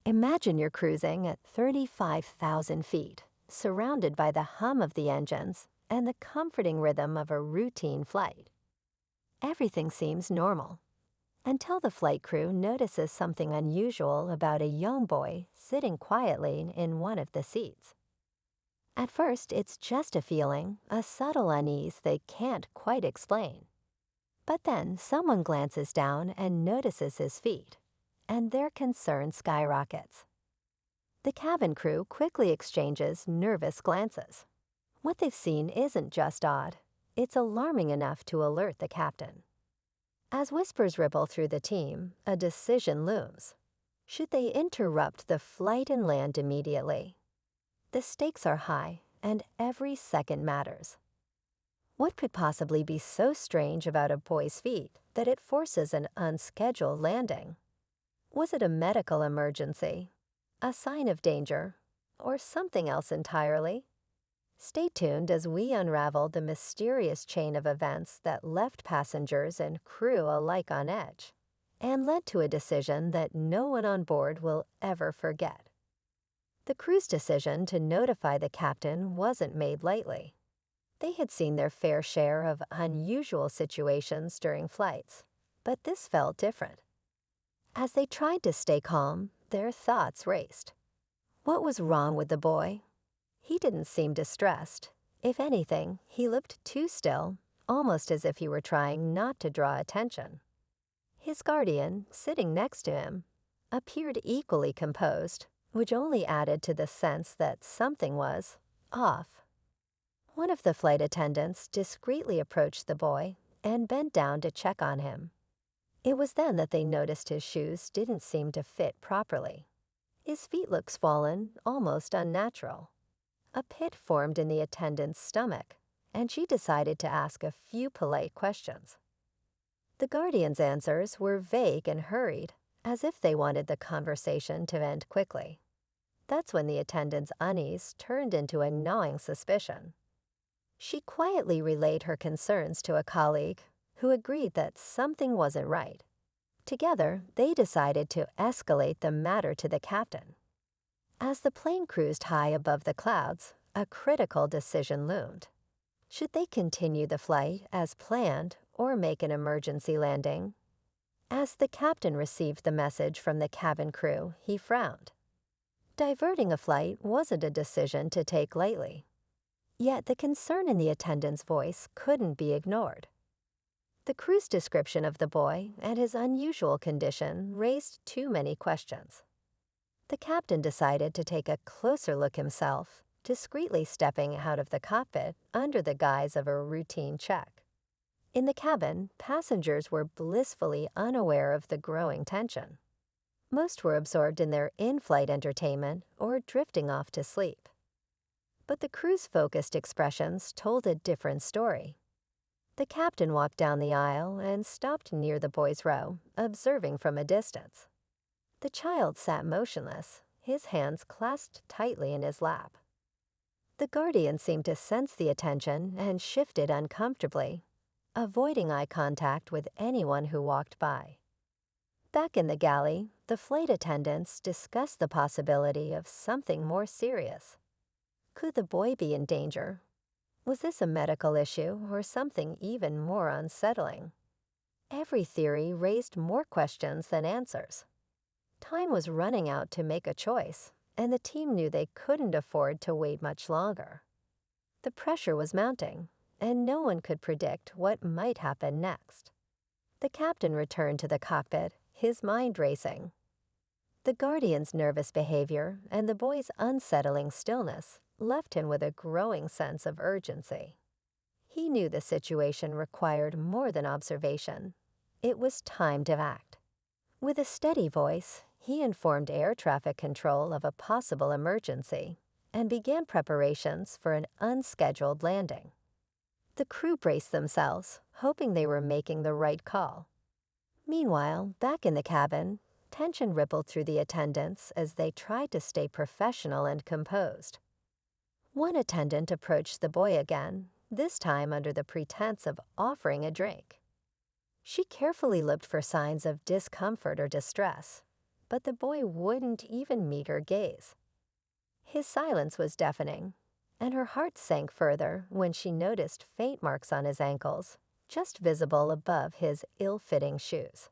Imagine you're cruising at 35,000 feet, surrounded by the hum of the engines and the comforting rhythm of a routine flight. Everything seems normal until the flight crew notices something unusual about a young boy sitting quietly in one of the seats. At first, it's just a feeling, a subtle unease they can't quite explain. But then someone glances down and notices his feet, and their concern skyrockets. The cabin crew quickly exchanges nervous glances. What they've seen isn't just odd, it's alarming enough to alert the captain. As whispers ripple through the team, a decision looms. Should they interrupt the flight and land immediately? The stakes are high, and every second matters. What could possibly be so strange about a boy's feet that it forces an unscheduled landing? Was it a medical emergency, a sign of danger, or something else entirely? Stay tuned as we unravel the mysterious chain of events that left passengers and crew alike on edge, and led to a decision that no one on board will ever forget. The crew's decision to notify the captain wasn't made lightly. They had seen their fair share of unusual situations during flights, but this felt different. As they tried to stay calm, their thoughts raced. What was wrong with the boy? He didn't seem distressed. If anything, he looked too still, almost as if he were trying not to draw attention. His guardian, sitting next to him, appeared equally composed, which only added to the sense that something was off. One of the flight attendants discreetly approached the boy and bent down to check on him. It was then that they noticed his shoes didn't seem to fit properly. His feet looked swollen, almost unnatural. A pit formed in the attendant's stomach, and she decided to ask a few polite questions. The guardian's answers were vague and hurried, as if they wanted the conversation to end quickly. That's when the attendant's unease turned into a gnawing suspicion. She quietly relayed her concerns to a colleague, who agreed that something wasn't right. Together, they decided to escalate the matter to the captain. As the plane cruised high above the clouds, a critical decision loomed. Should they continue the flight as planned or make an emergency landing? As the captain received the message from the cabin crew, he frowned. Diverting a flight wasn't a decision to take lightly. Yet the concern in the attendant's voice couldn't be ignored. The crew's description of the boy and his unusual condition raised too many questions. The captain decided to take a closer look himself, discreetly stepping out of the cockpit under the guise of a routine check. In the cabin, passengers were blissfully unaware of the growing tension. Most were absorbed in their in-flight entertainment or drifting off to sleep. But the crew's focused expressions told a different story. The captain walked down the aisle and stopped near the boy's row, observing from a distance. The child sat motionless, his hands clasped tightly in his lap. The guardian seemed to sense the attention and shifted uncomfortably, avoiding eye contact with anyone who walked by. Back in the galley, the flight attendants discussed the possibility of something more serious. Could the boy be in danger? Was this a medical issue or something even more unsettling? Every theory raised more questions than answers. Time was running out to make a choice, and the team knew they couldn't afford to wait much longer. The pressure was mounting, and no one could predict what might happen next. The captain returned to the cockpit, his mind racing. The guardian's nervous behavior and the boy's unsettling stillness left him with a growing sense of urgency. He knew the situation required more than observation. It was time to act. With a steady voice, he informed air traffic control of a possible emergency and began preparations for an unscheduled landing. The crew braced themselves, hoping they were making the right call. Meanwhile, back in the cabin, tension rippled through the attendants as they tried to stay professional and composed. One attendant approached the boy again, this time under the pretense of offering a drink. She carefully looked for signs of discomfort or distress, but the boy wouldn't even meet her gaze. His silence was deafening, and her heart sank further when she noticed faint marks on his ankles, just visible above his ill-fitting shoes.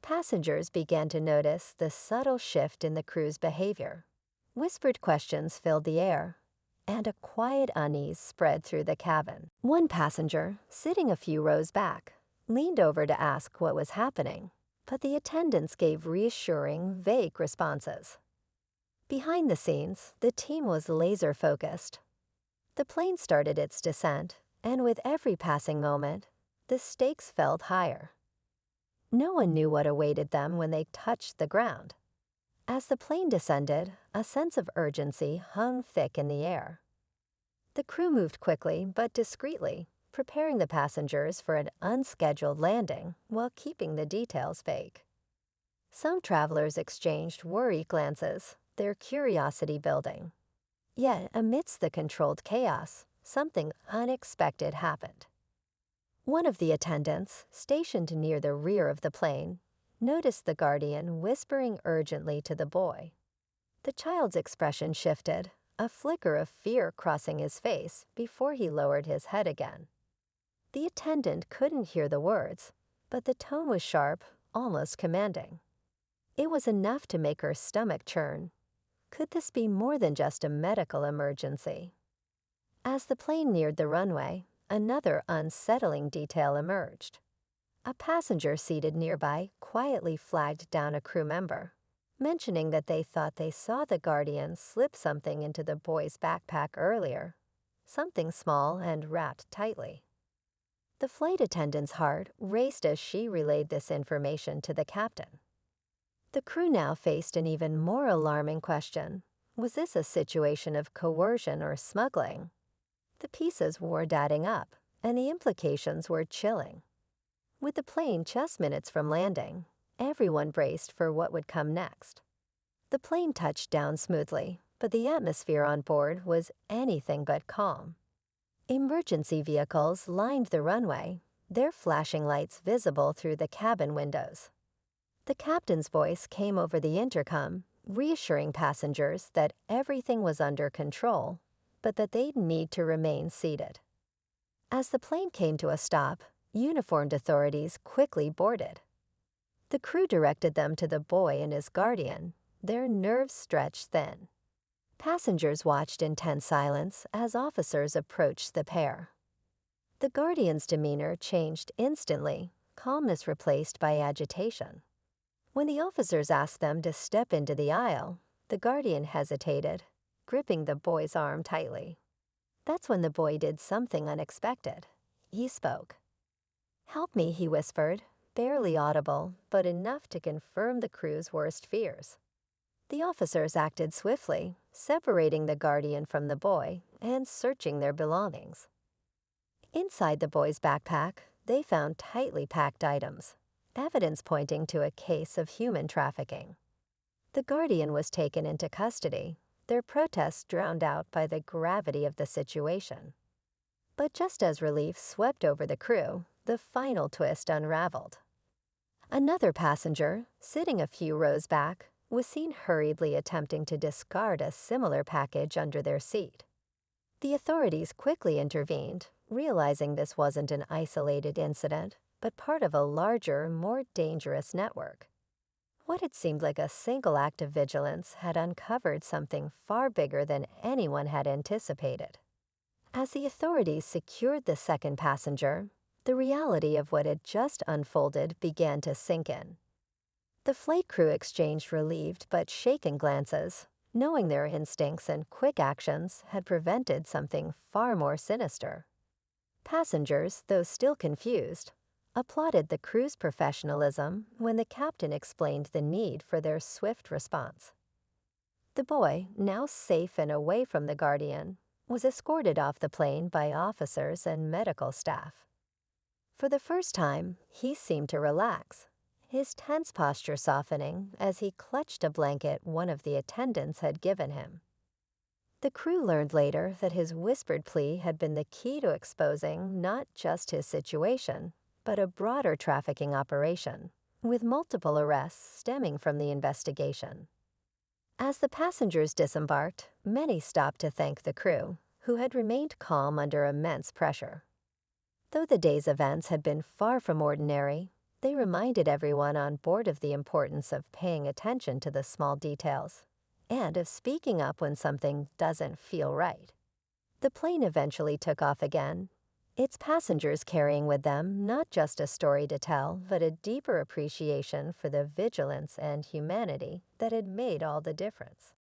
Passengers began to notice the subtle shift in the crew's behavior. Whispered questions filled the air, and a quiet unease spread through the cabin. One passenger, sitting a few rows back, leaned over to ask what was happening, but the attendants gave reassuring, vague responses. Behind the scenes, the team was laser-focused. The plane started its descent, and with every passing moment, the stakes felt higher. No one knew what awaited them when they touched the ground. As the plane descended, a sense of urgency hung thick in the air. The crew moved quickly but discreetly, preparing the passengers for an unscheduled landing while keeping the details vague. Some travelers exchanged worried glances, their curiosity building. Yet, amidst the controlled chaos, something unexpected happened. One of the attendants, stationed near the rear of the plane, noticed the guardian whispering urgently to the boy. The child's expression shifted, a flicker of fear crossing his face before he lowered his head again. The attendant couldn't hear the words, but the tone was sharp, almost commanding. It was enough to make her stomach churn. Could this be more than just a medical emergency? As the plane neared the runway, another unsettling detail emerged. A passenger seated nearby quietly flagged down a crew member, mentioning that they thought they saw the guardian slip something into the boy's backpack earlier, something small and wrapped tightly. The flight attendant's heart raced as she relayed this information to the captain. The crew now faced an even more alarming question. Was this a situation of coercion or smuggling? The pieces were adding up, and the implications were chilling. With the plane just minutes from landing, everyone braced for what would come next. The plane touched down smoothly, but the atmosphere on board was anything but calm. Emergency vehicles lined the runway, their flashing lights visible through the cabin windows. The captain's voice came over the intercom, reassuring passengers that everything was under control, but that they'd need to remain seated. As the plane came to a stop, uniformed authorities quickly boarded. The crew directed them to the boy and his guardian, their nerves stretched thin. Passengers watched in tense silence as officers approached the pair. The guardian's demeanor changed instantly, calmness replaced by agitation. When the officers asked them to step into the aisle, the guardian hesitated, gripping the boy's arm tightly. That's when the boy did something unexpected. He spoke. "Help me," he whispered, barely audible, but enough to confirm the crew's worst fears. The officers acted swiftly, separating the guardian from the boy and searching their belongings. Inside the boy's backpack, they found tightly packed items, evidence pointing to a case of human trafficking. The guardian was taken into custody, their protests drowned out by the gravity of the situation. But just as relief swept over the crew, the final twist unraveled. Another passenger, sitting a few rows back, was seen hurriedly attempting to discard a similar package under their seat. The authorities quickly intervened, realizing this wasn't an isolated incident, but part of a larger, more dangerous network. What had seemed like a single act of vigilance had uncovered something far bigger than anyone had anticipated. As the authorities secured the second passenger, the reality of what had just unfolded began to sink in. The flight crew exchanged relieved but shaken glances, knowing their instincts and quick actions had prevented something far more sinister. Passengers, though still confused, applauded the crew's professionalism when the captain explained the need for their swift response. The boy, now safe and away from the guardian, was escorted off the plane by officers and medical staff. For the first time, he seemed to relax, his tense posture softening as he clutched a blanket one of the attendants had given him. The crew learned later that his whispered plea had been the key to exposing not just his situation, but a broader trafficking operation, with multiple arrests stemming from the investigation. As the passengers disembarked, many stopped to thank the crew, who had remained calm under immense pressure. Though the day's events had been far from ordinary, they reminded everyone on board of the importance of paying attention to the small details and of speaking up when something doesn't feel right. The plane eventually took off again, its passengers carrying with them not just a story to tell, but a deeper appreciation for the vigilance and humanity that had made all the difference.